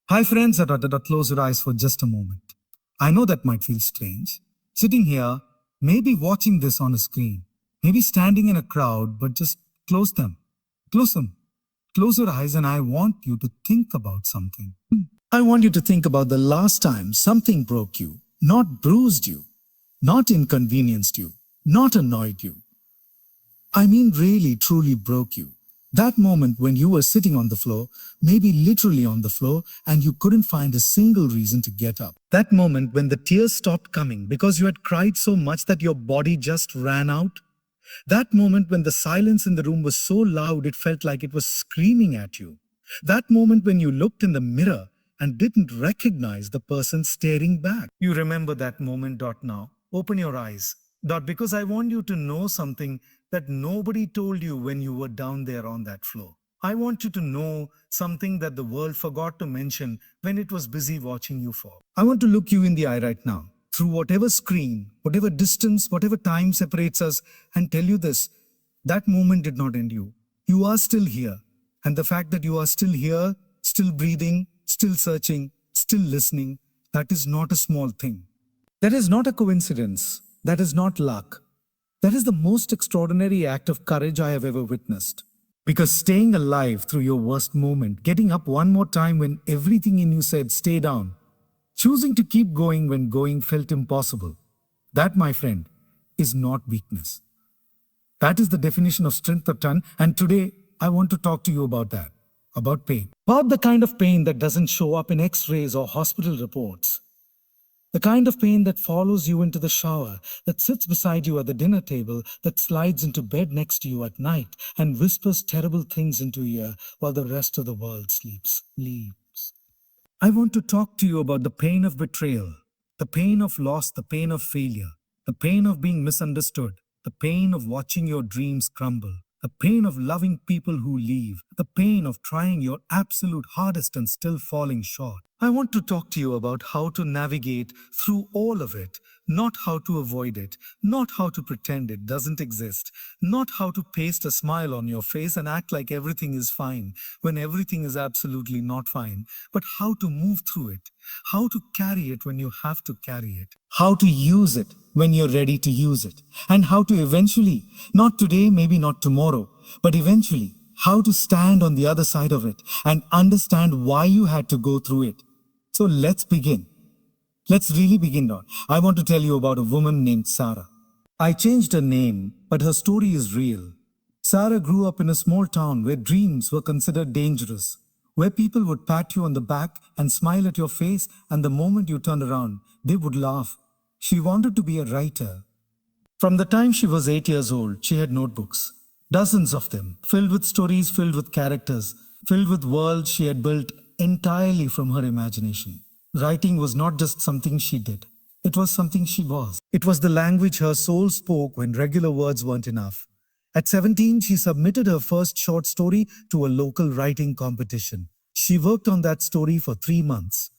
Hi, friends. Close your eyes for just a moment. I know that might feel strange. Sitting here, maybe watching this on a screen, maybe standing in a crowd, but just close them. Close them. Close your eyes, and I want you to think about something. I want you to think about the last time something broke you, not bruised you, not inconvenienced you, not annoyed you. I mean, really, truly broke you. That moment when you were sitting on the floor, maybe literally on the floor, and you couldn't find a single reason to get up. That moment when the tears stopped coming because you had cried so much that your body just ran out. That moment when the silence in the room was so loud it felt like it was screaming at you. That moment when you looked in the mirror and didn't recognize the person staring back. You remember that moment. Now. Open your eyes. Because I want you to know something that nobody told you when you were down there on that floor. I want you to know something that the world forgot to mention when it was busy watching you fall. I want to look you in the eye right now, through whatever screen, whatever distance, whatever time separates us, and tell you this: that moment did not end you. You are still here. And the fact that you are still here, still breathing, still searching, still listening, that is not a small thing. That is not a coincidence. That is not luck. That is the most extraordinary act of courage I have ever witnessed. Because staying alive through your worst moment, getting up one more time when everything in you said stay down, choosing to keep going when going felt impossible, that, my friend, is not weakness. That is the definition of strength of ton, and today I want to talk to you about that, about pain. About the kind of pain that doesn't show up in x-rays or hospital reports. The kind of pain that follows you into the shower, that sits beside you at the dinner table, that slides into bed next to you at night and whispers terrible things into your ear while the rest of the world sleeps. I want to talk to you about the pain of betrayal, the pain of loss, the pain of failure, the pain of being misunderstood, the pain of watching your dreams crumble, the pain of loving people who leave, the pain of trying your absolute hardest and still falling short. I want to talk to you about how to navigate through all of it, not how to avoid it, not how to pretend it doesn't exist, not how to paste a smile on your face and act like everything is fine when everything is absolutely not fine, but how to move through it, how to carry it when you have to carry it, how to use it when you're ready to use it, and how to eventually, not today, maybe not tomorrow, but eventually, how to stand on the other side of it and understand why you had to go through it. So let's begin. Let's really begin now. I want to tell you about a woman named Sarah. I changed her name, but her story is real. Sarah grew up in a small town where dreams were considered dangerous, where people would pat you on the back and smile at your face, and the moment you turned around, they would laugh. She wanted to be a writer. From the time she was 8 years old, she had notebooks, dozens of them, filled with stories, filled with characters, filled with worlds she had built entirely from her imagination. Writing was not just something she did, it was something she was. It was the language her soul spoke when regular words weren't enough. At 17, she submitted her first short story to a local writing competition. She worked on that story for 3 months.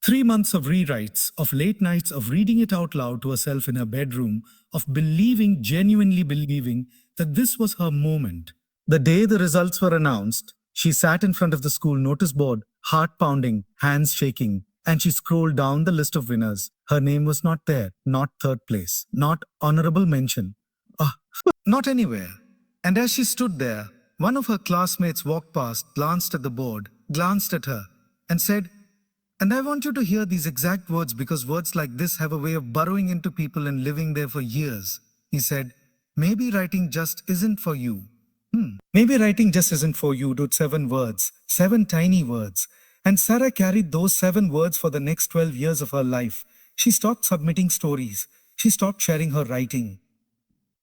3 months of rewrites, of late nights, of reading it out loud to herself in her bedroom, of believing, genuinely believing, that this was her moment. The day the results were announced, she sat in front of the school notice board, heart pounding, hands shaking, and she scrolled down the list of winners. Her name was not there, not third place, not honorable mention, not anywhere. And as she stood there, one of her classmates walked past, glanced at the board, glanced at her, and said, and I want you to hear these exact words because words like this have a way of burrowing into people and living there for years. He said, maybe writing just isn't for you. Maybe writing just isn't for you, dude. 7 words, 7 tiny words. And Sarah carried those 7 words for the next 12 years of her life. She stopped submitting stories. She stopped sharing her writing.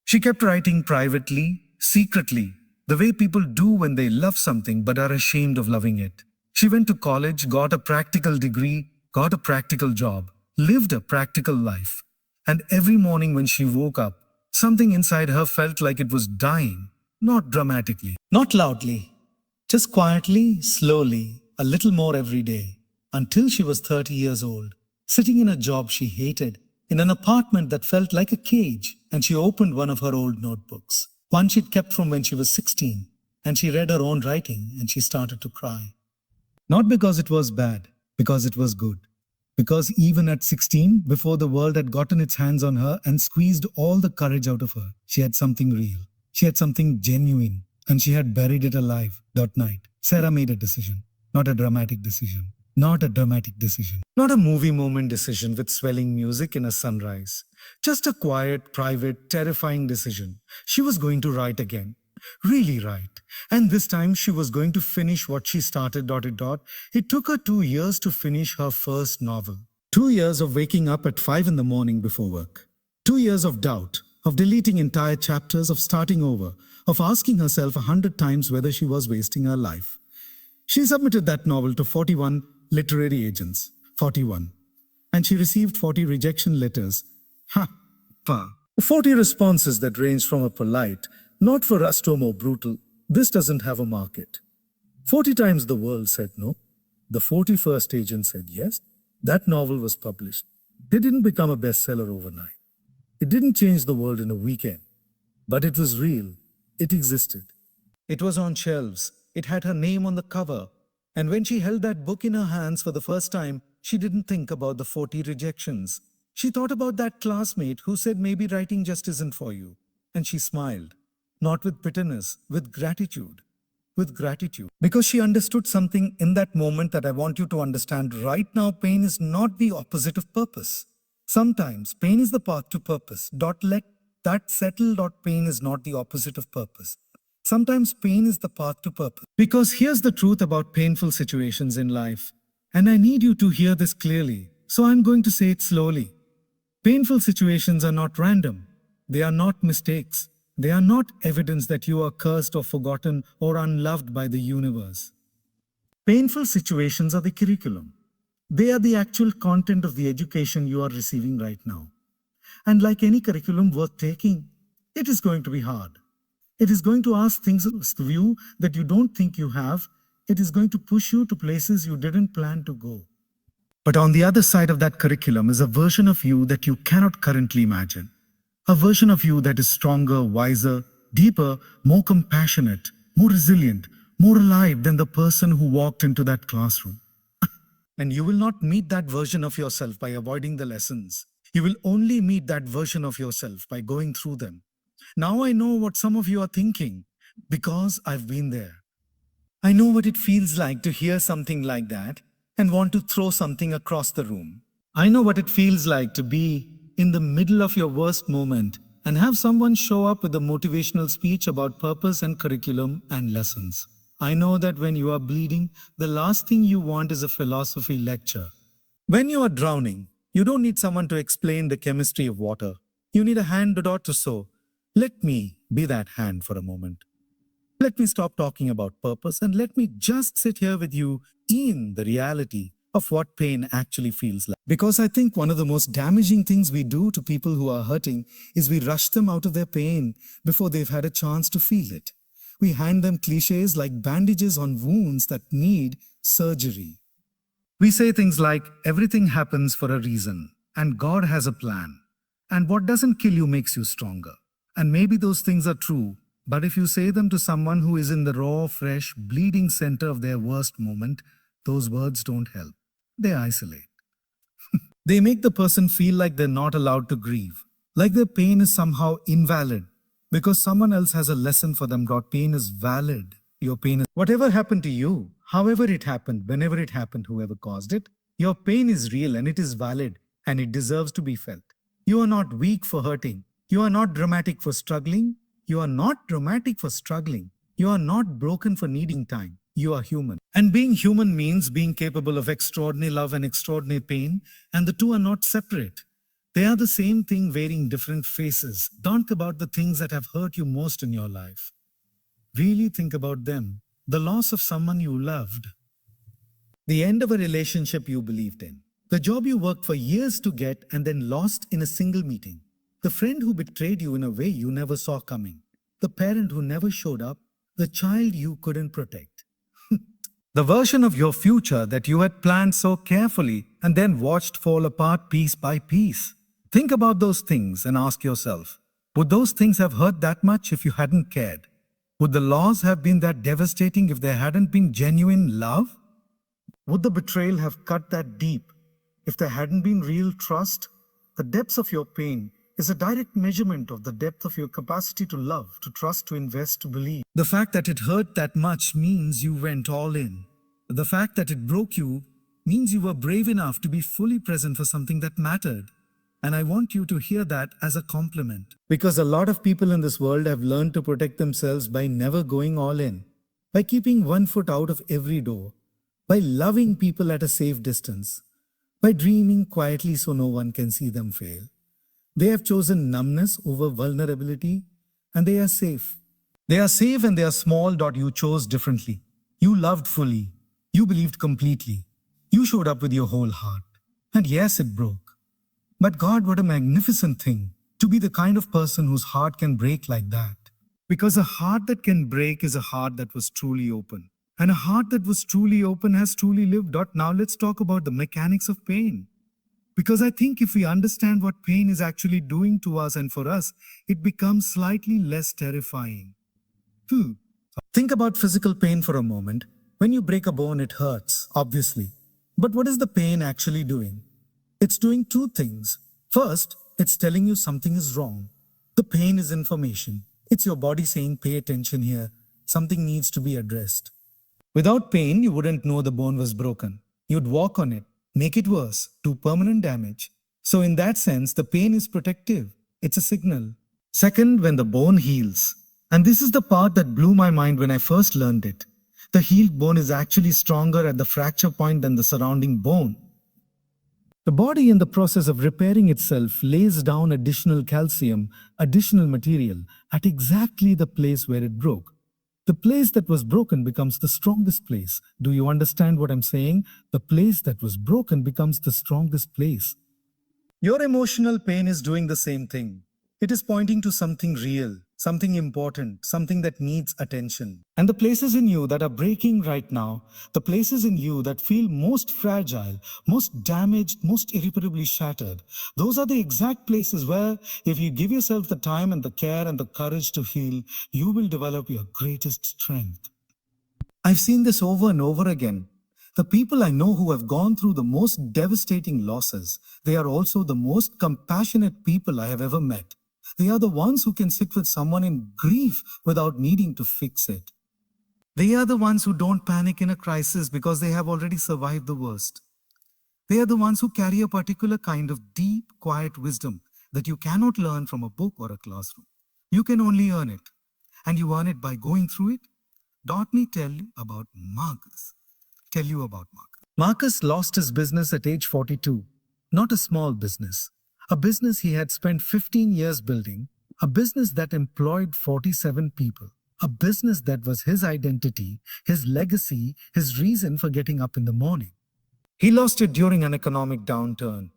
She kept writing privately, secretly, the way people do when they love something but are ashamed of loving it. She went to college, got a practical degree, got a practical job, lived a practical life. And every morning when she woke up, something inside her felt like it was dying, not dramatically, not loudly, just quietly, slowly, a little more every day, until she was 30 years old, sitting in a job she hated, in an apartment that felt like a cage, and she opened one of her old notebooks, one she'd kept from when she was 16, and she read her own writing and she started to cry. Not because it was bad, because it was good. Because even at 16, before the world had gotten its hands on her and squeezed all the courage out of her, she had something real. She had something genuine, and she had buried it alive that night. Sarah made a decision, not a dramatic decision. Not a dramatic decision. Not a movie moment decision with swelling music in a sunrise. Just a quiet, private, terrifying decision. She was going to write again. Really write. And this time she was going to finish what she started. It took her 2 years to finish her first novel. 2 years of waking up at 5 in the morning before work. 2 years of doubt, of deleting entire chapters, of starting over, of asking herself 100 times whether she was wasting her life. She submitted that novel to 41 literary agents. 41. And she received 40 rejection letters. Ha! Pa. 40 responses that ranged from a polite, not for us, to a more brutal, this doesn't have a market. 40 times the world said no. The 41st agent said yes. That novel was published. It didn't become a bestseller overnight. It didn't change the world in a weekend. But it was real. It existed. It was on shelves. It had her name on the cover. And when she held that book in her hands for the first time, she didn't think about the 40 rejections. She thought about that classmate who said maybe writing just isn't for you. And she smiled. Not with bitterness, with gratitude. With gratitude. Because she understood something in that moment that I want you to understand right now. Pain is not the opposite of purpose. Sometimes pain is the path to purpose. Let that settle. Pain is not the opposite of purpose. Sometimes pain is the path to purpose. Because here's the truth about painful situations in life. And I need you to hear this clearly. So I'm going to say it slowly. Painful situations are not random. They are not mistakes. They are not evidence that you are cursed or forgotten or unloved by the universe. Painful situations are the curriculum. They are the actual content of the education you are receiving right now. And like any curriculum worth taking, it is going to be hard. It is going to ask things of you that you don't think you have. It is going to push you to places you didn't plan to go. But on the other side of that curriculum is a version of you that you cannot currently imagine. A version of you that is stronger, wiser, deeper, more compassionate, more resilient, more alive than the person who walked into that classroom. And you will not meet that version of yourself by avoiding the lessons. You will only meet that version of yourself by going through them. Now I know what some of you are thinking, because I've been there. I know what it feels like to hear something like that and want to throw something across the room. I know what it feels like to be in the middle of your worst moment and have someone show up with a motivational speech about purpose and curriculum and lessons. I know that when you are bleeding, the last thing you want is a philosophy lecture. When you are drowning, you don't need someone to explain the chemistry of water. You need a hand to sew. Let me be that hand for a moment. Let me stop talking about purpose and let me just sit here with you in the reality of what pain actually feels like. Because I think one of the most damaging things we do to people who are hurting is we rush them out of their pain before they've had a chance to feel it. We hand them cliches like bandages on wounds that need surgery. We say things like, everything happens for a reason, and God has a plan, and what doesn't kill you makes you stronger. And maybe those things are true, but if you say them to someone who is in the raw, fresh, bleeding center of their worst moment, those words don't help. They isolate. They make the person feel like they're not allowed to grieve, like their pain is somehow invalid, because someone else has a lesson for them. Pain is valid. Your pain is whatever happened to you, however it happened, whenever it happened, whoever caused it, your pain is real and it is valid and it deserves to be felt. You are not weak for hurting. You are not dramatic for struggling. You are not dramatic for struggling. You are not broken for needing time. You are human. And being human means being capable of extraordinary love and extraordinary pain, and the two are not separate. They are the same thing wearing different faces. Don't think about the things that have hurt you most in your life. Really think about them. The loss of someone you loved. The end of a relationship you believed in. The job you worked for years to get and then lost in a single meeting. The friend who betrayed you in a way you never saw coming. The parent who never showed up. The child you couldn't protect. The version of your future that you had planned so carefully and then watched fall apart piece by piece. Think about those things and ask yourself, would those things have hurt that much if you hadn't cared? Would the loss have been that devastating if there hadn't been genuine love? Would the betrayal have cut that deep if there hadn't been real trust? The depths of your pain is a direct measurement of the depth of your capacity to love, to trust, to invest, to believe. The fact that it hurt that much means you went all in. The fact that it broke you means you were brave enough to be fully present for something that mattered. And I want you to hear that as a compliment. Because a lot of people in this world have learned to protect themselves by never going all in, by keeping one foot out of every door, by loving people at a safe distance, by dreaming quietly so no one can see them fail. They have chosen numbness over vulnerability, and they are safe. They are safe and they are small. You chose differently. You loved fully. You believed completely. You showed up with your whole heart. And yes, it broke. But God, what a magnificent thing to be the kind of person whose heart can break like that. Because a heart that can break is a heart that was truly open. And a heart that was truly open has truly lived. Now let's talk about the mechanics of pain. Because I think if we understand what pain is actually doing to us and for us, it becomes slightly less terrifying. Think about physical pain for a moment. When you break a bone, it hurts, obviously. But what is the pain actually doing? It's doing two things. First, it's telling you something is wrong. The pain is information. It's your body saying, pay attention here. Something needs to be addressed. Without pain, you wouldn't know the bone was broken. You'd walk on it, make it worse, do permanent damage. So in that sense, the pain is protective. It's a signal. Second, when the bone heals. And this is the part that blew my mind when I first learned it. The healed bone is actually stronger at the fracture point than the surrounding bone. The body, in the process of repairing itself, lays down additional calcium, additional material, at exactly the place where it broke. The place that was broken becomes the strongest place. Do you understand what I'm saying? The place that was broken becomes the strongest place. Your emotional pain is doing the same thing. It is pointing to something real, something important, something that needs attention. And the places in you that are breaking right now, the places in you that feel most fragile, most damaged, most irreparably shattered, those are the exact places where, if you give yourself the time and the care and the courage to heal, you will develop your greatest strength. I've seen this over and over again. The people I know who have gone through the most devastating losses, they are also the most compassionate people I have ever met. They are the ones who can sit with someone in grief without needing to fix it. They are the ones who don't panic in a crisis because they have already survived the worst. They are the ones who carry a particular kind of deep, quiet wisdom that you cannot learn from a book or a classroom. You can only earn it. And you earn it by going through it. Let me tell you about Marcus. Marcus lost his business at age 42. Not a small business. A business he had spent 15 years building. A business that employed 47 people. A business that was his identity, his legacy, his reason for getting up in the morning. He lost it during an economic downturn.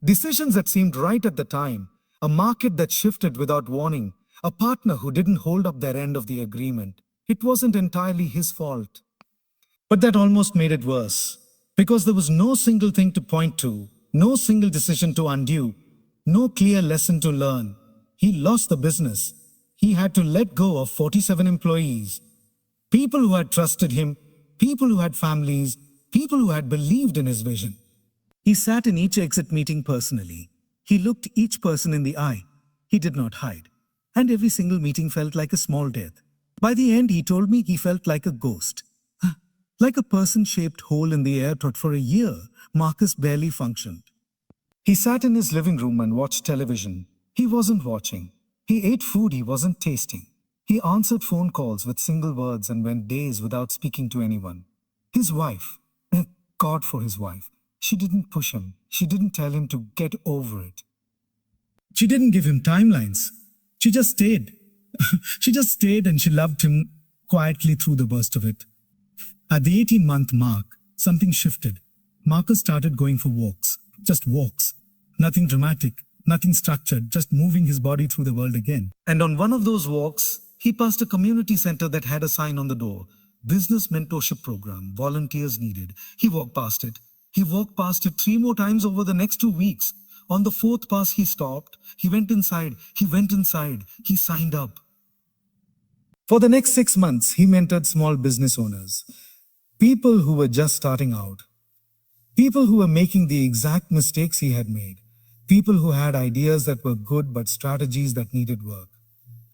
Decisions that seemed right at the time. A market that shifted without warning. A partner who didn't hold up their end of the agreement. It wasn't entirely his fault. But that almost made it worse, because there was no single thing to point to, no single decision to undo, no clear lesson to learn. He lost the business. He had to let go of 47 employees, people who had trusted him, people who had families, people who had believed in his vision. He sat in each exit meeting personally. He looked each person in the eye. He did not hide. And every single meeting felt like a small death. By the end, he told me he felt like a ghost. Like a person-shaped hole in the air that for a year, Marcus barely functioned. He sat in his living room and watched television. He wasn't watching. He ate food he wasn't tasting. He answered phone calls with single words and went days without speaking to anyone. His wife, thank God for his wife, she didn't push him. She didn't tell him to get over it. She didn't give him timelines. She just stayed. She just stayed and she loved him quietly through the worst of it. At the 18-month mark, something shifted. Marcus started going for walks. Just walks. Nothing dramatic, nothing structured, just moving his body through the world again. And on one of those walks, he passed a community center that had a sign on the door. Business mentorship program, volunteers needed. He walked past it. He walked past it 3 more times over the next 2 weeks. On the 4th pass, he stopped. He went inside. He signed up. For the next 6 months, he mentored small business owners. People who were just starting out. People who were making the exact mistakes he had made. People who had ideas that were good but strategies that needed work.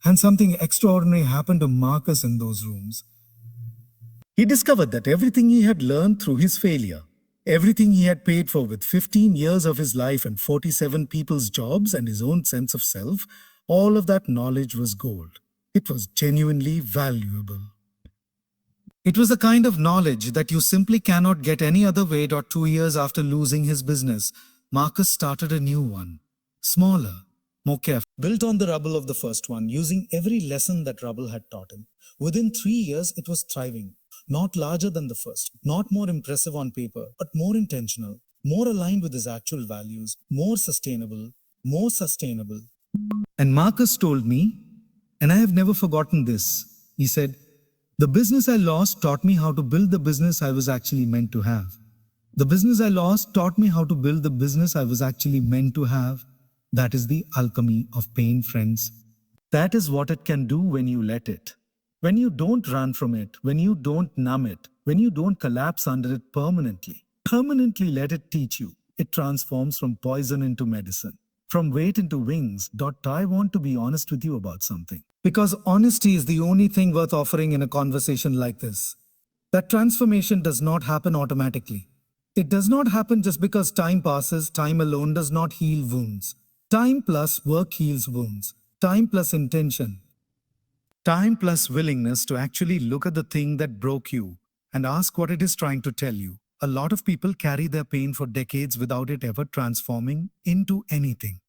And something extraordinary happened to Marcus in those rooms. He discovered that everything he had learned through his failure, everything he had paid for with 15 years of his life and 47 people's jobs and his own sense of self, all of that knowledge was gold. It was genuinely valuable. It was the kind of knowledge that you simply cannot get any other way. 2 years after losing his business, Marcus started a new one, smaller, more careful, built on the rubble of the first one, using every lesson that rubble had taught him. Within 3 years, it was thriving, not larger than the first, not more impressive on paper, but more intentional, more aligned with his actual values, more sustainable, more sustainable. And Marcus told me, and I have never forgotten this, he said, "The business I lost taught me how to build the business I was actually meant to have. The business I lost taught me how to build the business I was actually meant to have. That is the alchemy of pain, friends. That is what it can do when you let it. When you don't run from it, when you don't numb it, when you don't collapse under it permanently. Permanently let it teach you. It transforms from poison into medicine, from weight into wings. I want to be honest with you about something. Because honesty is the only thing worth offering in a conversation like this. That transformation does not happen automatically. It does not happen just because time passes. Time alone does not heal wounds. Time plus work heals wounds. Time plus intention. Time plus willingness to actually look at the thing that broke you and ask what it is trying to tell you. A lot of people carry their pain for decades without it ever transforming into anything.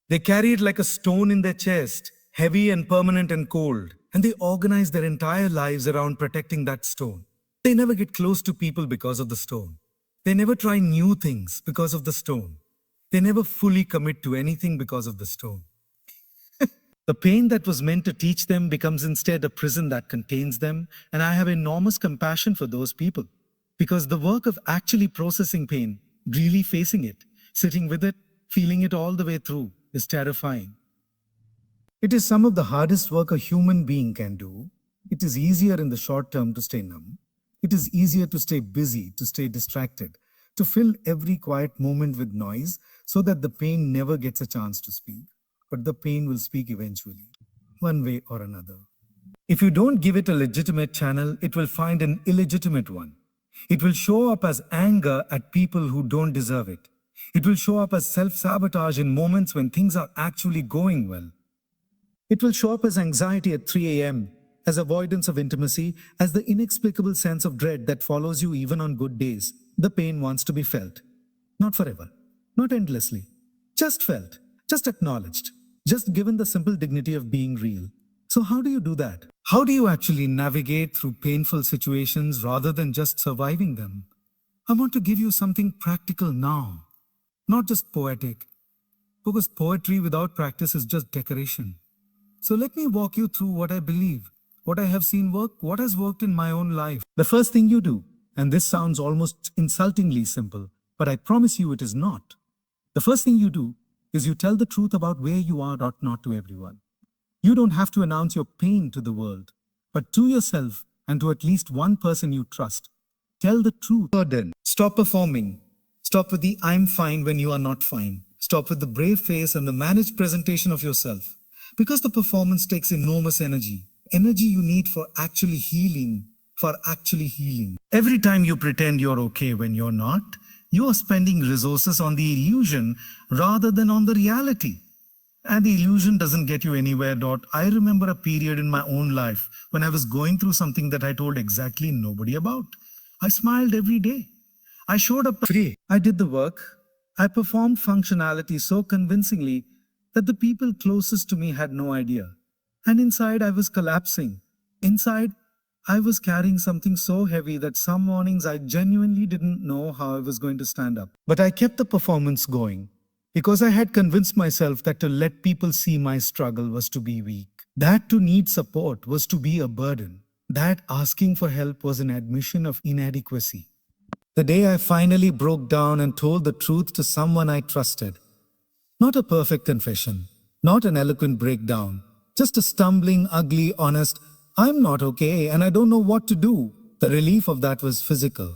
They carry it like a stone in their chest, heavy and permanent and cold, and they organize their entire lives around protecting that stone. They never get close to people because of the stone. They never try new things because of the stone. They never fully commit to anything because of the stone. The pain that was meant to teach them becomes instead a prison that contains them, and I have enormous compassion for those people. Because the work of actually processing pain, really facing it, sitting with it, feeling it all the way through, is terrifying. It is some of the hardest work a human being can do. It is easier in the short term to stay numb. It is easier to stay busy, to stay distracted, to fill every quiet moment with noise so that the pain never gets a chance to speak. But the pain will speak eventually, one way or another. If you don't give it a legitimate channel, it will find an illegitimate one. It will show up as anger at people who don't deserve it. It will show up as self-sabotage in moments when things are actually going well. It will show up as anxiety at 3 a.m., as avoidance of intimacy, as the inexplicable sense of dread that follows you even on good days. The pain wants to be felt. Not forever, not endlessly. Just felt, just acknowledged, just given the simple dignity of being real. So how do you do that? How do you actually navigate through painful situations rather than just surviving them? I want to give you something practical now, not just poetic, because poetry without practice is just decoration. So let me walk you through what I believe, what I have seen work, what has worked in my own life. The first thing you do, and this sounds almost insultingly simple, but I promise you it is not. The first thing you do is you tell the truth about where you are, not to everyone. You don't have to announce your pain to the world, but to yourself and to at least one person you trust. Tell the truth. Burden. Stop performing. Stop with the "I'm fine" when you are not fine. Stop with the brave face and the managed presentation of yourself. Because the performance takes enormous energy. Energy you need for actually healing. Every time you pretend you're okay when you're not, you are spending resources on the illusion rather than on the reality. And the illusion doesn't get you anywhere. I remember a period in my own life when I was going through something that I told exactly nobody about. I smiled every day. I showed up free. I did the work. I performed functionality so convincingly that the people closest to me had no idea. And inside I was collapsing. Inside I was carrying something so heavy that some mornings I genuinely didn't know how I was going to stand up. But I kept the performance going because I had convinced myself that to let people see my struggle was to be weak. That to need support was to be a burden. That asking for help was an admission of inadequacy. The day I finally broke down and told the truth to someone I trusted. Not a perfect confession, not an eloquent breakdown, just a stumbling, ugly, honest, "I'm not okay and I don't know what to do." The relief of that was physical.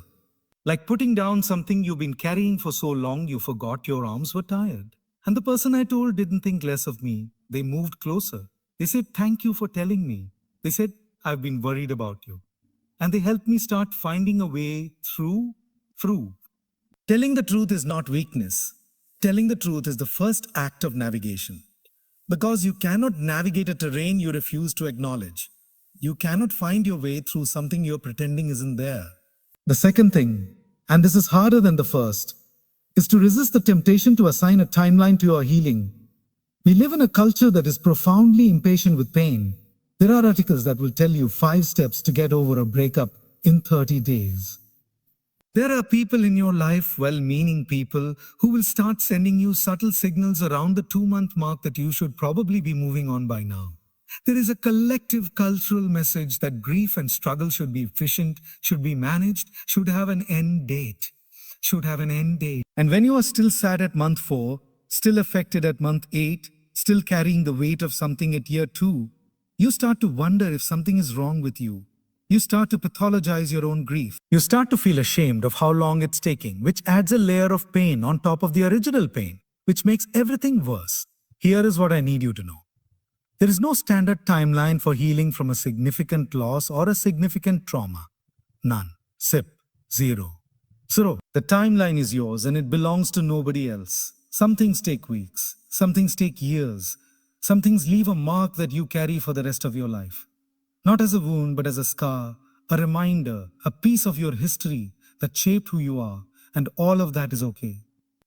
Like putting down something you've been carrying for so long you forgot your arms were tired. And the person I told didn't think less of me. They moved closer. They said, "Thank you for telling me." They said, "I've been worried about you." And they helped me start finding a way through. Telling the truth is not weakness. Telling the truth is the first act of navigation. Because you cannot navigate a terrain you refuse to acknowledge. You cannot find your way through something you're pretending isn't there. The second thing, and this is harder than the first, is to resist the temptation to assign a timeline to your healing. We live in a culture that is profoundly impatient with pain. There are articles that will tell you 5 steps to get over a breakup in 30 days. There are people in your life, well-meaning people, who will start sending you subtle signals around the 2-month mark that you should probably be moving on by now. There is a collective cultural message that grief and struggle should be efficient, should be managed, should have an end date. And when you are still sad at month 4, still affected at month 8, still carrying the weight of something at year 2, you start to wonder if something is wrong with you. You start to pathologize your own grief. You start to feel ashamed of how long it's taking, which adds a layer of pain on top of the original pain, which makes everything worse. Here is what I need you to know. There is no standard timeline for healing from a significant loss or a significant trauma. None. Sip. Zero. So, the timeline is yours and it belongs to nobody else. Some things take weeks. Some things take years. Some things leave a mark that you carry for the rest of your life. Not as a wound, but as a scar, a reminder, a piece of your history that shaped who you are, and all of that is okay.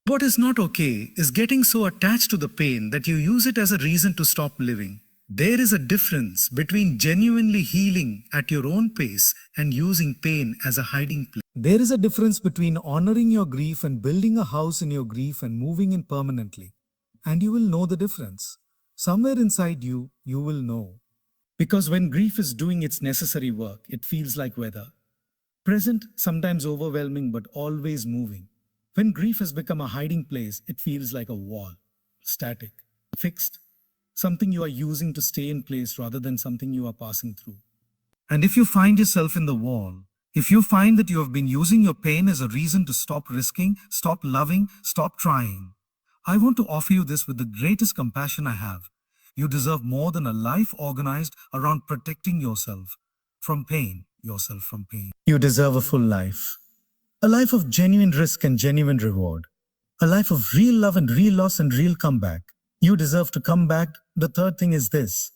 What is not okay is getting so attached to the pain that you use it as a reason to stop living. There is a difference between genuinely healing at your own pace and using pain as a hiding place. There is a difference between honoring your grief and building a house in your grief and moving in permanently. And you will know the difference. Somewhere inside you, you will know. Because when grief is doing its necessary work, it feels like weather. Present, sometimes overwhelming, but always moving. When grief has become a hiding place, it feels like a wall. Static. Fixed. Something you are using to stay in place rather than something you are passing through. And if you find yourself in the wall, if you find that you have been using your pain as a reason to stop risking, stop loving, stop trying, I want to offer you this with the greatest compassion I have. You deserve more than a life organized around protecting yourself from pain. You deserve a full life. A life of genuine risk and genuine reward. A life of real love and real loss and real comeback. You deserve to come back. The third thing is this.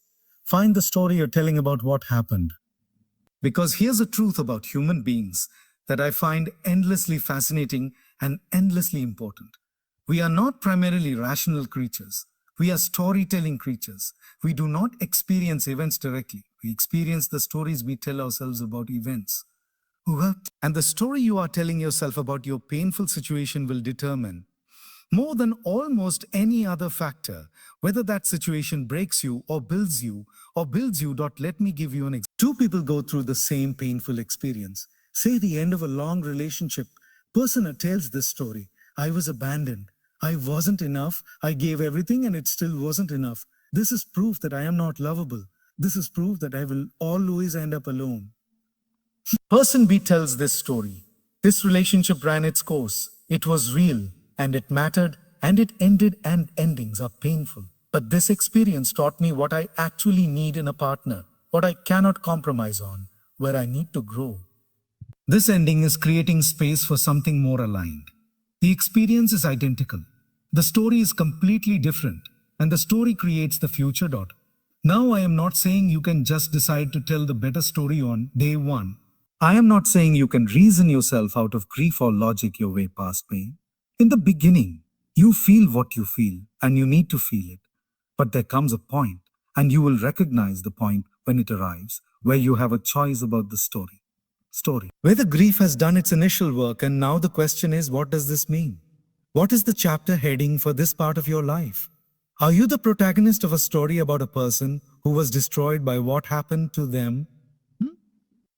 Find the story you're telling about what happened. Because here's the truth about human beings that I find endlessly fascinating and endlessly important. We are not primarily rational creatures. We are storytelling creatures. We do not experience events directly. We experience the stories we tell ourselves about events. And the story you are telling yourself about your painful situation will determine, more than almost any other factor, whether that situation breaks you or builds you. Let me give you an example. 2 people go through the same painful experience. Say the end of a long relationship. Person tells this story. I was abandoned. I wasn't enough. I gave everything and it still wasn't enough. This is proof that I am not lovable. This is proof that I will always end up alone. Person B tells this story. This relationship ran its course. It was real and it mattered and it ended, and endings are painful. But this experience taught me what I actually need in a partner, what I cannot compromise on, where I need to grow. This ending is creating space for something more aligned. The experience is identical. The story is completely different, and the story creates the future. Now I am not saying you can just decide to tell the better story on day 1. I am not saying you can reason yourself out of grief or logic your way past pain. In the beginning, you feel what you feel, and you need to feel it. But there comes a point, and you will recognize the point when it arrives, where you have a choice about the story. Where the grief has done its initial work, and now the question is, what does this mean? What is the chapter heading for this part of your life? Are you the protagonist of a story about a person who was destroyed by what happened to them?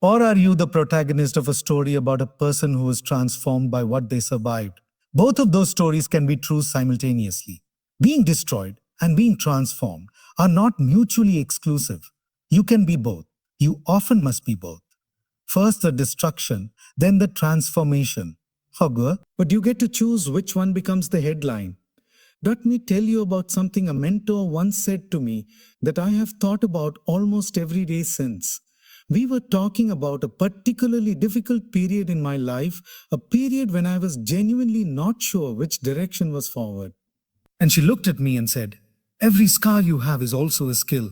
Or are you the protagonist of a story about a person who was transformed by what they survived? Both of those stories can be true simultaneously. Being destroyed and being transformed are not mutually exclusive. You can be both. You often must be both. First the destruction, then the transformation. How good? But you get to choose which one becomes the headline. Let me tell you about something a mentor once said to me that I have thought about almost every day since. We were talking about a particularly difficult period in my life, a period when I was genuinely not sure which direction was forward. And she looked at me and said, "Every scar you have is also a skill.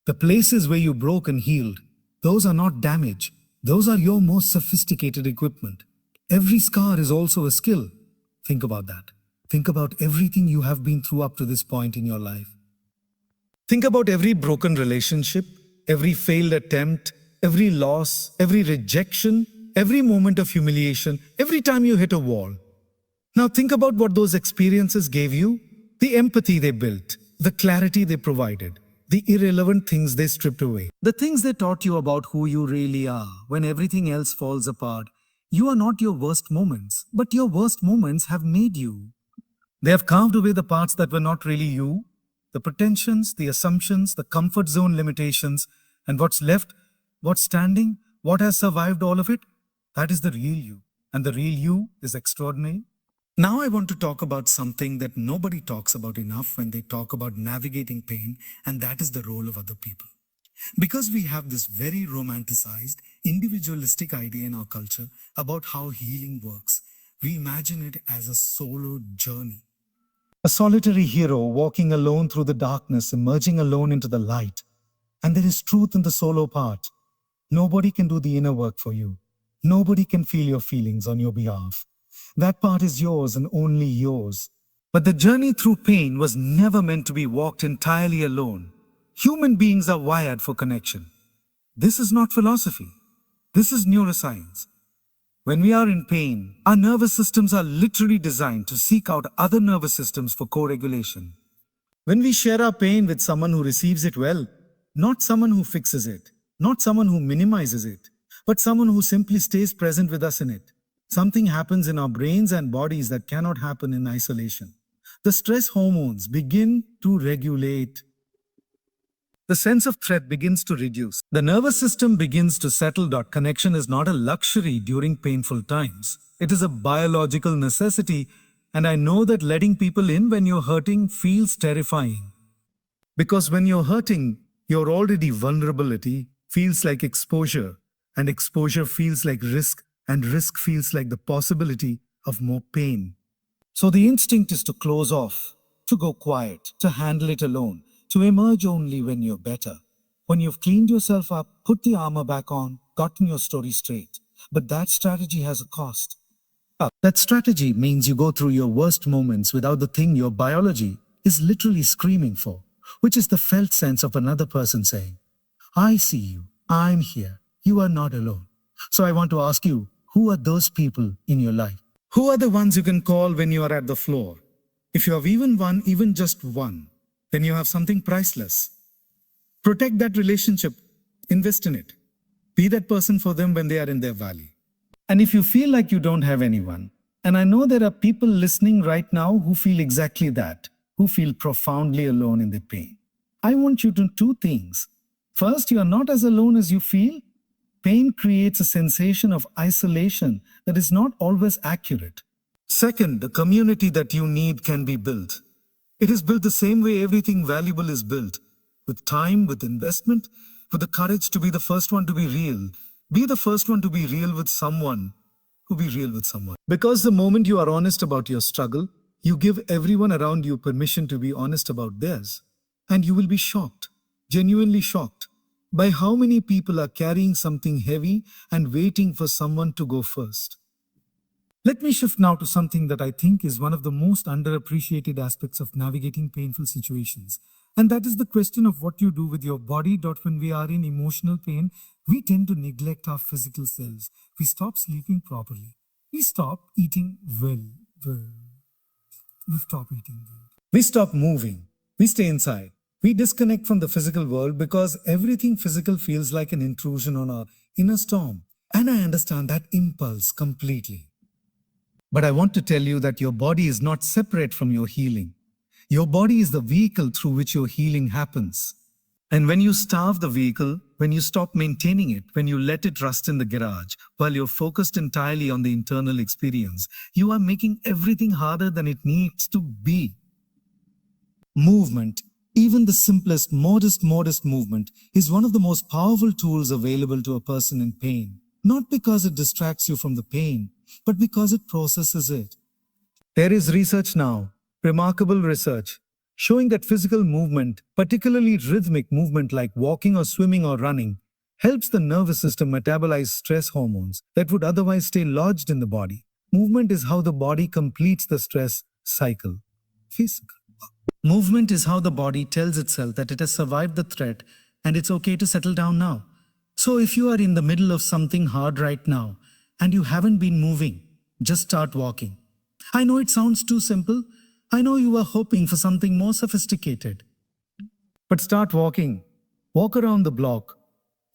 The places where you broke and healed, those are not damage. Those are your most sophisticated equipment. Every scar is also a skill." Think about that. Think about everything you have been through up to this point in your life. Think about every broken relationship, every failed attempt, every loss, every rejection, every moment of humiliation, every time you hit a wall. Now think about what those experiences gave you, the empathy they built, the clarity they provided, the irrelevant things they stripped away, the things they taught you about who you really are when everything else falls apart. You are not your worst moments, but your worst moments have made you. They have carved away the parts that were not really you, the pretensions, the assumptions, the comfort zone limitations, and what's left, what's standing, what has survived all of it, that is the real you. And the real you is extraordinary. Now I want to talk about something that nobody talks about enough when they talk about navigating pain, and that is the role of other people. Because we have this very romanticized, individualistic idea in our culture about how healing works, we imagine it as a solo journey. A solitary hero walking alone through the darkness, emerging alone into the light. And there is truth in the solo part. Nobody can do the inner work for you. Nobody can feel your feelings on your behalf. That part is yours and only yours. But the journey through pain was never meant to be walked entirely alone. Human beings are wired for connection. This is not philosophy. This is neuroscience. When we are in pain, our nervous systems are literally designed to seek out other nervous systems for co-regulation. When we share our pain with someone who receives it well, not someone who fixes it, not someone who minimizes it, but someone who simply stays present with us in it, something happens in our brains and bodies that cannot happen in isolation. The stress hormones begin to regulate. The sense of threat begins to reduce. The nervous system begins to settle. Connection is not a luxury during painful times. It is a biological necessity, and I know that letting people in when you're hurting feels terrifying. Because when you're hurting, your already vulnerability feels like exposure, and exposure feels like risk, and risk feels like the possibility of more pain. So the instinct is to close off, to go quiet, to handle it alone, to emerge only when you're better. When you've cleaned yourself up, put the armor back on, gotten your story straight. But that strategy has a cost. That strategy means you go through your worst moments without the thing your biology is literally screaming for, which is the felt sense of another person saying, "I see you, I'm here, you are not alone." So I want to ask you, who are those people in your life? Who are the ones you can call when you are at the floor? If you have even one, even just one, then you have something priceless. Protect that relationship. Invest in it. Be that person for them when they are in their valley. And if you feel like you don't have anyone, and I know there are people listening right now who feel exactly that, who feel profoundly alone in their pain, I want you to do two things. First, you are not as alone as you feel. Pain creates a sensation of isolation that is not always accurate. Second, the community that you need can be built. It is built the same way everything valuable is built, with time, with investment, with the courage to be the first one to be real. Be the first one to be real with someone who be real with someone. Because the moment you are honest about your struggle, you give everyone around you permission to be honest about theirs. And you will be shocked, genuinely shocked, by how many people are carrying something heavy and waiting for someone to go first. Let me shift now to something that I think is one of the most underappreciated aspects of navigating painful situations. And that is the question of what you do with your body. When we are in emotional pain, we tend to neglect our physical selves. We stop sleeping properly. We stop eating well. We stop eating well. We stop moving. We stay inside. We disconnect from the physical world because everything physical feels like an intrusion on our inner storm. And I understand that impulse completely. But I want to tell you that your body is not separate from your healing. Your body is the vehicle through which your healing happens. And when you starve the vehicle, when you stop maintaining it, when you let it rust in the garage, while you're focused entirely on the internal experience, you are making everything harder than it needs to be. Movement, even the simplest, modest movement, is one of the most powerful tools available to a person in pain. Not because it distracts you from the pain, but because it processes it. There is research now, remarkable research, showing that physical movement, particularly rhythmic movement like walking or swimming or running, helps the nervous system metabolize stress hormones that would otherwise stay lodged in the body. Movement is how the body completes the stress cycle. Physical. Movement is how the body tells itself that it has survived the threat and it's okay to settle down now. So if you are in the middle of something hard right now and you haven't been moving, just start walking. I know it sounds too simple. I know you are hoping for something more sophisticated. But start walking. Walk around the block.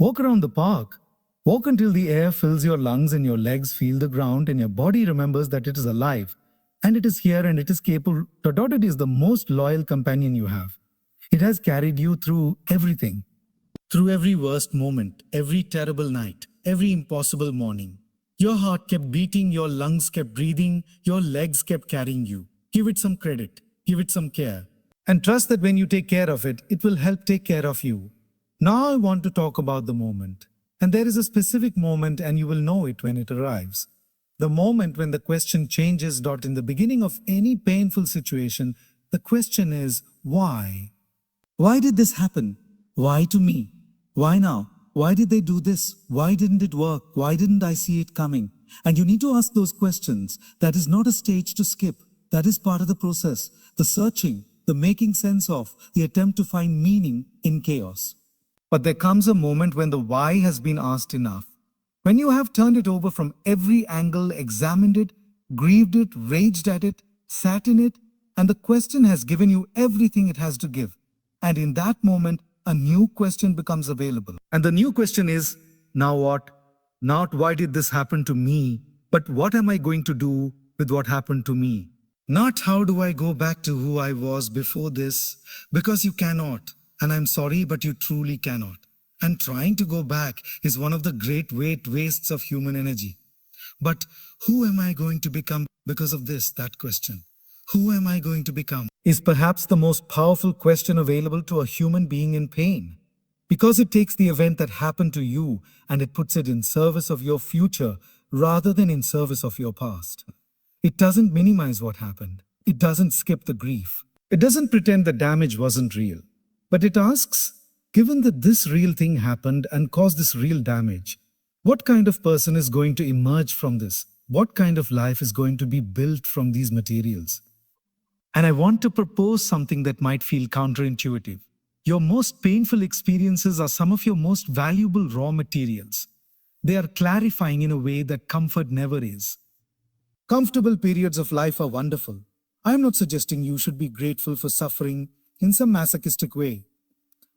Walk around the park. Walk until the air fills your lungs and your legs feel the ground and your body remembers that it is alive. And it is here and it is capable. It is the most loyal companion you have. It has carried you through everything. Through every worst moment, every terrible night, every impossible morning. Your heart kept beating, your lungs kept breathing, your legs kept carrying you. Give it some credit, give it some care. And trust that when you take care of it, it will help take care of you. Now I want to talk about the moment. And there is a specific moment and you will know it when it arrives. The moment when the question changes. In the beginning of any painful situation, the question is, why? Why did this happen? Why to me? Why now? Why did they do this? Why didn't it work? Why didn't I see it coming? And you need to ask those questions. That is not a stage to skip. That is part of the process. The searching, the making sense of, the attempt to find meaning in chaos. But there comes a moment when the why has been asked enough. When you have turned it over from every angle, examined it, grieved it, raged at it, sat in it, and the question has given you everything it has to give. And in that moment, a new question becomes available. And the new question is, now what? Not why did this happen to me, but what am I going to do with what happened to me? Not how do I go back to who I was before this, because you cannot. And I'm sorry, but you truly cannot. And trying to go back is one of the great wastes of human energy. But who am I going to become because of this, that question? Who am I going to become is perhaps the most powerful question available to a human being in pain. Because it takes the event that happened to you and it puts it in service of your future rather than in service of your past. It doesn't minimize what happened. It doesn't skip the grief. It doesn't pretend the damage wasn't real. But it asks, given that this real thing happened and caused this real damage, what kind of person is going to emerge from this? What kind of life is going to be built from these materials? And I want to propose something that might feel counterintuitive. Your most painful experiences are some of your most valuable raw materials. They are clarifying in a way that comfort never is. Comfortable periods of life are wonderful. I am not suggesting you should be grateful for suffering in some masochistic way.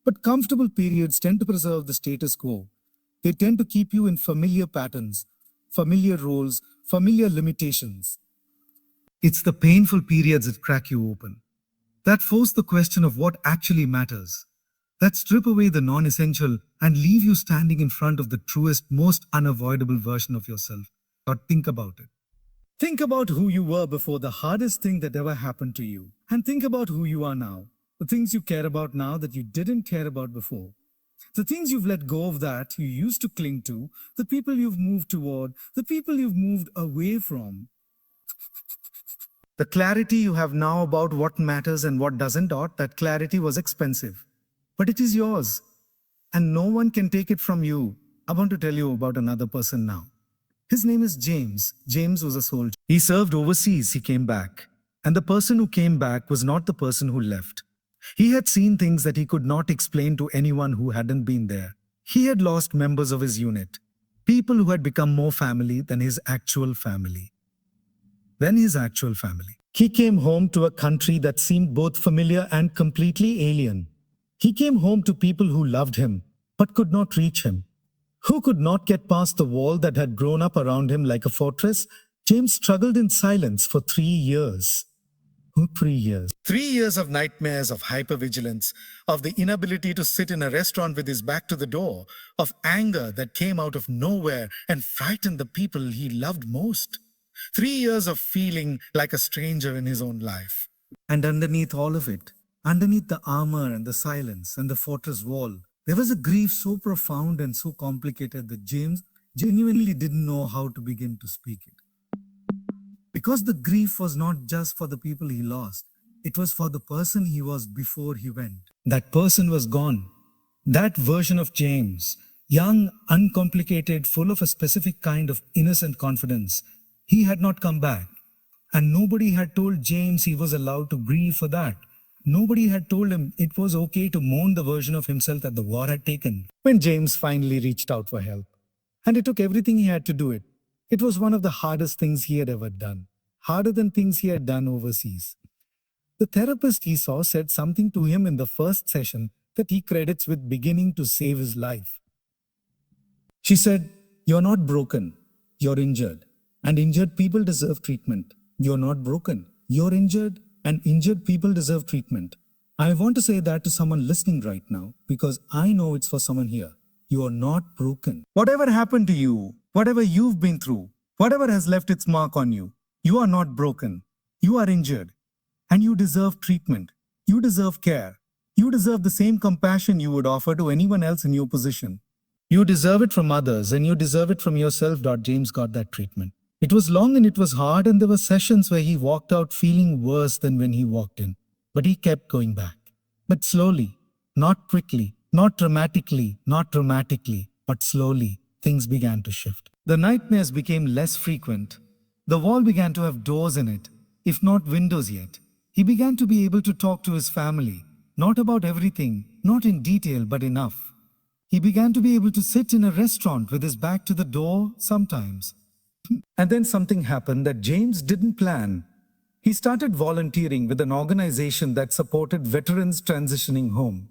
But comfortable periods tend to preserve the status quo. They tend to keep you in familiar patterns, familiar roles, familiar limitations. It's the painful periods that crack you open, that force the question of what actually matters, that strip away the non-essential and leave you standing in front of the truest, most unavoidable version of yourself. But think about it. Think about who you were before the hardest thing that ever happened to you. And think about who you are now. The things you care about now that you didn't care about before. The things you've let go of that you used to cling to. The people you've moved toward. The people you've moved away from. The clarity you have now about what matters and what doesn't, that clarity was expensive. But it is yours. And no one can take it from you. I want to tell you about another person now. His name is James. James was a soldier. He served overseas, he came back. And the person who came back was not the person who left. He had seen things that he could not explain to anyone who hadn't been there. He had lost members of his unit, people who had become more family than his actual family. He came home to a country that seemed both familiar and completely alien. He came home to people who loved him, but could not reach him, who could not get past the wall that had grown up around him like a fortress. James struggled in silence for 3 years. Oh, 3 years. 3 years of nightmares, of hypervigilance, of the inability to sit in a restaurant with his back to the door, of anger that came out of nowhere and frightened the people he loved most. 3 years of feeling like a stranger in his own life. And underneath all of it, underneath the armor and the silence and the fortress wall, there was a grief so profound and so complicated that James genuinely didn't know how to begin to speak it. Because the grief was not just for the people he lost, it was for the person he was before he went. That person was gone. That version of James, young, uncomplicated, full of a specific kind of innocent confidence, he had not come back. And nobody had told James he was allowed to grieve for that. Nobody had told him it was okay to mourn the version of himself that the war had taken. When James finally reached out for help, and it took everything he had to do it, it was one of the hardest things he had ever done, harder than things he had done overseas. The therapist he saw said something to him in the first session that he credits with beginning to save his life. She said, "You're not broken, you're injured, and injured people deserve treatment. You're not broken, you're injured, and injured people deserve treatment." I want to say that to someone listening right now because I know it's for someone here. You are not broken. Whatever happened to you, whatever you've been through, whatever has left its mark on you, you are not broken. You are injured. And you deserve treatment. You deserve care. You deserve the same compassion you would offer to anyone else in your position. You deserve it from others and you deserve it from yourself. James got that treatment. It was long and it was hard, and there were sessions where he walked out feeling worse than when he walked in. But he kept going back. But slowly, not quickly, not dramatically, but slowly, things began to shift. The nightmares became less frequent. The wall began to have doors in it, if not windows yet. He began to be able to talk to his family, not about everything, not in detail, but enough. He began to be able to sit in a restaurant with his back to the door sometimes. And then something happened that James didn't plan. He started volunteering with an organization that supported veterans transitioning home.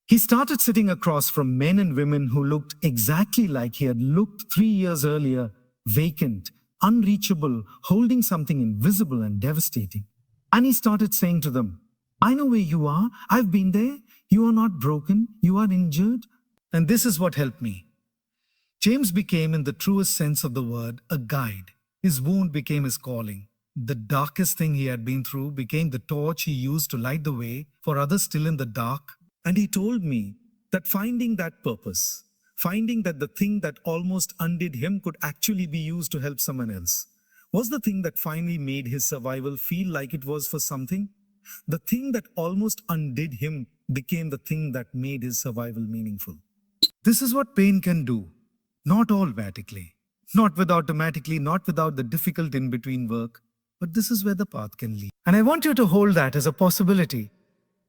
He started sitting across from men and women who looked exactly like he had looked 3 years earlier, vacant, unreachable, holding something invisible and devastating. And he started saying to them, "I know where you are. I've been there. You are not broken. You are injured." And this is what helped me. James became, in the truest sense of the word, a guide. His wound became his calling. The darkest thing he had been through became the torch he used to light the way for others still in the dark. And he told me that finding that purpose, finding that the thing that almost undid him could actually be used to help someone else, was the thing that finally made his survival feel like it was for something. The thing that almost undid him became the thing that made his survival meaningful. This is what pain can do. Not automatically, not automatically, not without the difficult in-between work, but this is where the path can lead. And I want you to hold that as a possibility,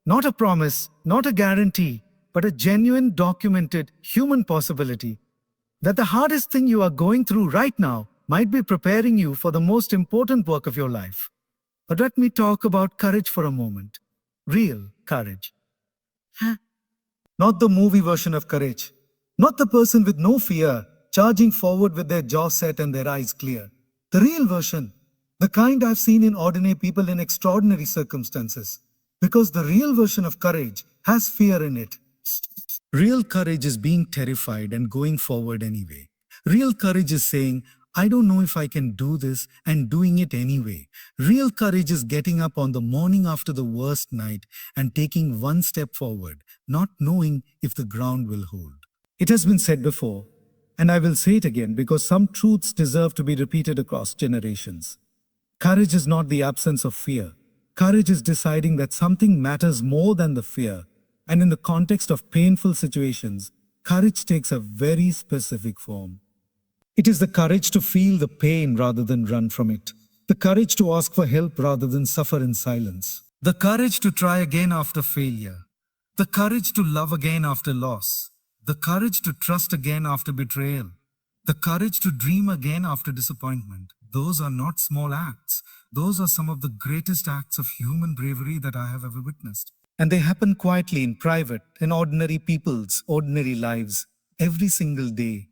not a promise, not a guarantee, but a genuine, documented, human possibility that the hardest thing you are going through right now might be preparing you for the most important work of your life. But let me talk about courage for a moment. Real courage. Not the movie version of courage. Not the person with no fear, charging forward with their jaw set and their eyes clear. The real version. The kind I've seen in ordinary people in extraordinary circumstances. Because the real version of courage has fear in it. Real courage is being terrified and going forward anyway. Real courage is saying, "I don't know if I can do this," and doing it anyway. Real courage is getting up on the morning after the worst night and taking one step forward, not knowing if the ground will hold. It has been said before, and I will say it again because some truths deserve to be repeated across generations. Courage is not the absence of fear. Courage is deciding that something matters more than the fear. And in the context of painful situations, courage takes a very specific form. It is the courage to feel the pain rather than run from it. The courage to ask for help rather than suffer in silence. The courage to try again after failure. The courage to love again after loss. The courage to trust again after betrayal. The courage to dream again after disappointment. Those are not small acts. Those are some of the greatest acts of human bravery that I have ever witnessed. And they happen quietly in private, in ordinary people's ordinary lives, every single day.